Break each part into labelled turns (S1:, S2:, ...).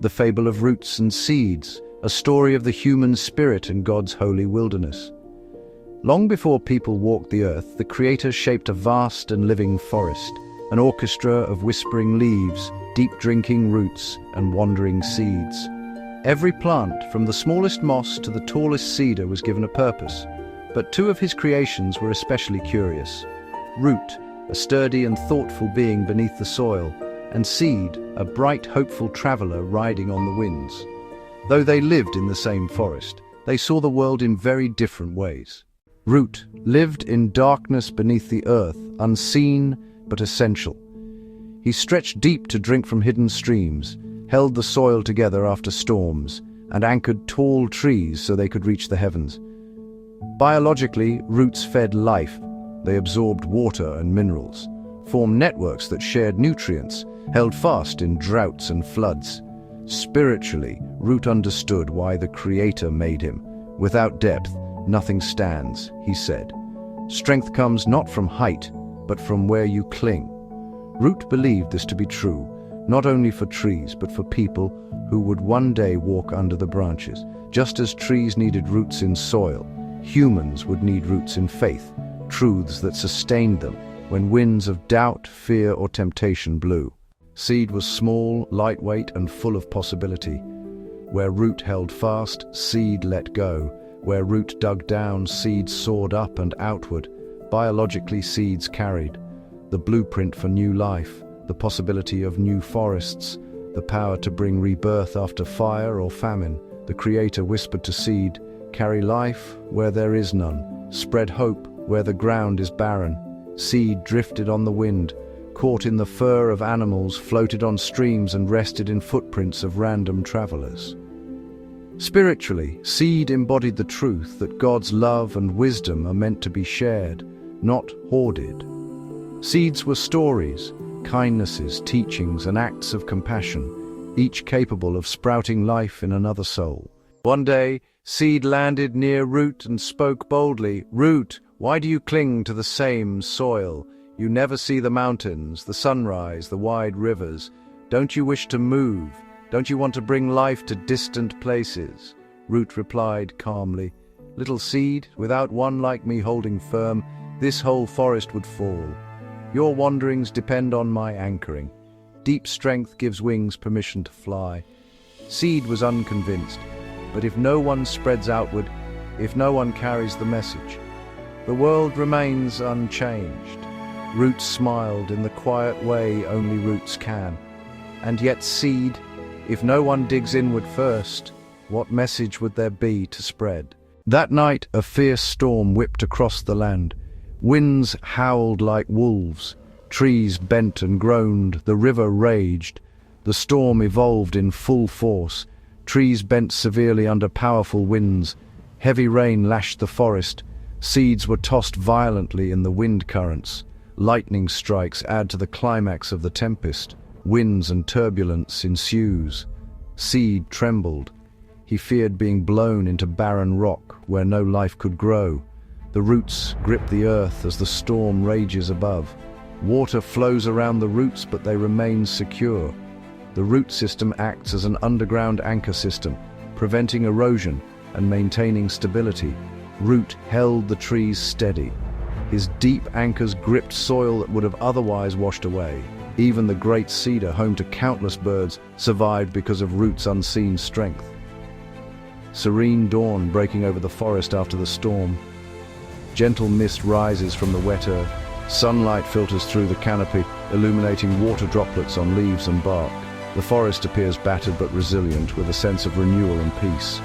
S1: the fable of roots and seeds, a story of the human spirit in God's holy wilderness. Long before people walked the earth, the Creator shaped a vast and living forest, an orchestra of whispering leaves, deep-drinking roots, and wandering seeds. Every plant, from the smallest moss to the tallest cedar, was given a purpose. But two of his creations were especially curious. Root, a sturdy and thoughtful being beneath the soil, and Seed, a bright, hopeful traveler riding on the winds. Though they lived in the same forest, they saw the world in very different ways. Root lived in darkness beneath the earth, unseen but essential. He stretched deep to drink from hidden streams, held the soil together after storms, and anchored tall trees so they could reach the heavens. Biologically, roots fed life. They absorbed water and minerals, formed networks that shared nutrients, held fast in droughts and floods. Spiritually, Root understood why the Creator made him. Without depth, nothing stands, he said. Strength comes not from height, but from where you cling. Root believed this to be true, not only for trees, but for people who would one day walk under the branches. Just as trees needed roots in soil, humans would need roots in faith, truths that sustained them when winds of doubt, fear, or temptation blew. Seed was small, lightweight, and full of possibility. Where Root held fast, Seed let go. Where Root dug down, Seed soared up and outward. Biologically, seeds carried the blueprint for new life, the possibility of new forests, the power to bring rebirth after fire or famine. The Creator whispered to Seed, "Carry life where there is none. Spread hope where the ground is barren." Seed drifted on the wind, caught in the fur of animals, floated on streams, and rested in footprints of random travelers. Spiritually, Seed embodied the truth that God's love and wisdom are meant to be shared, not hoarded. Seeds were stories, kindnesses, teachings, and acts of compassion, each capable of sprouting life in another soul. One day, Seed landed near Root and spoke boldly, "Root, why do you cling to the same soil? You never see the mountains, the sunrise, the wide rivers. Don't you wish to move? Don't you want to bring life to distant places?" Root replied calmly, "Little Seed, without one like me holding firm, this whole forest would fall. Your wanderings depend on my anchoring. Deep strength gives wings permission to fly." Seed was unconvinced, but if no one spreads outward, if no one carries the message, the world remains unchanged. Root smiled in the quiet way only roots can. And yet Seed, if no one digs inward first, what message would there be to spread? That night, a fierce storm whipped across the land. Winds howled like wolves. Trees bent and groaned. The river raged. The storm evolved in full force. Trees bent severely under powerful winds. Heavy rain lashed the forest. Seeds were tossed violently in the wind currents. Lightning strikes add to the climax of the tempest. Winds and turbulence ensues. Seed trembled. He feared being blown into barren rock where no life could grow. The roots grip the earth as the storm rages above. Water flows around the roots, but they remain secure. The root system acts as an underground anchor system, preventing erosion and maintaining stability. Root held the trees steady. His deep anchors gripped soil that would have otherwise washed away. Even the great cedar, home to countless birds, survived because of Root's unseen strength. Serene dawn breaking over the forest after the storm. Gentle mist rises from the wet earth. Sunlight filters through the canopy, illuminating water droplets on leaves and bark. The forest appears battered but resilient, with a sense of renewal and peace.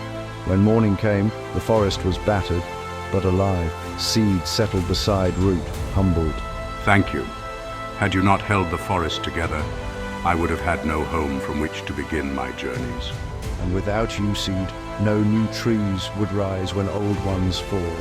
S1: When morning came, the forest was battered but alive. Seed settled beside Root, humbled.
S2: "Thank you. Had you not held the forest together, I would have had no home from which to begin my journeys."
S1: And without you, Seed, no new trees would rise when old ones fall.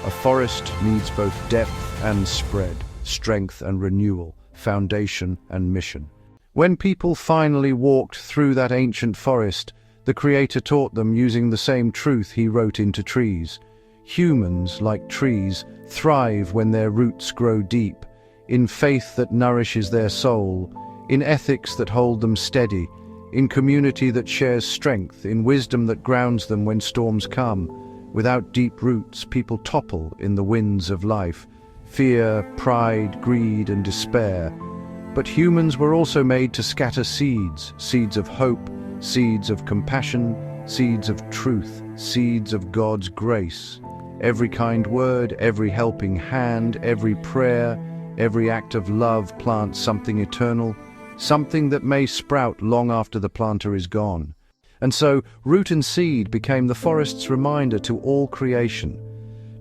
S1: A forest needs both depth and spread, strength and renewal, foundation and mission. When people finally walked through that ancient forest, the Creator taught them using the same truth he wrote into trees. Humans, like trees, thrive when their roots grow deep, in faith that nourishes their soul, in ethics that hold them steady, in community that shares strength, in wisdom that grounds them when storms come. Without deep roots, people topple in the winds of life. Fear, pride, greed, and despair. But humans were also made to scatter seeds, seeds of hope, seeds of compassion, seeds of truth, seeds of God's grace. Every kind word, every helping hand, every prayer, every act of love plants something eternal, something that may sprout long after the planter is gone. And so, root and seed became the forest's reminder to all creation.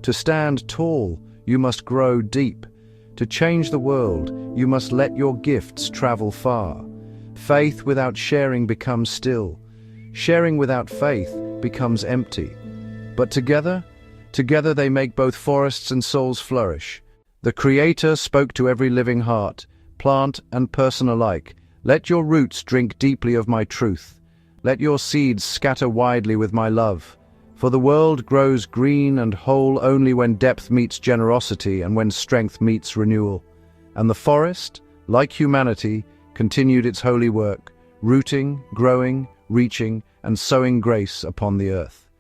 S1: To stand tall, you must grow deep. To change the world, you must let your gifts travel far. Faith without sharing becomes still. Sharing without faith becomes empty. But together they make both forests and souls flourish. The Creator spoke to every living heart, plant and person alike. Let your roots drink deeply of my truth. Let your seeds scatter widely with my love. For the world grows green and whole only when depth meets generosity and when strength meets renewal. And the forest, like humanity, continued its holy work, rooting, growing, reaching, and sowing grace upon the earth.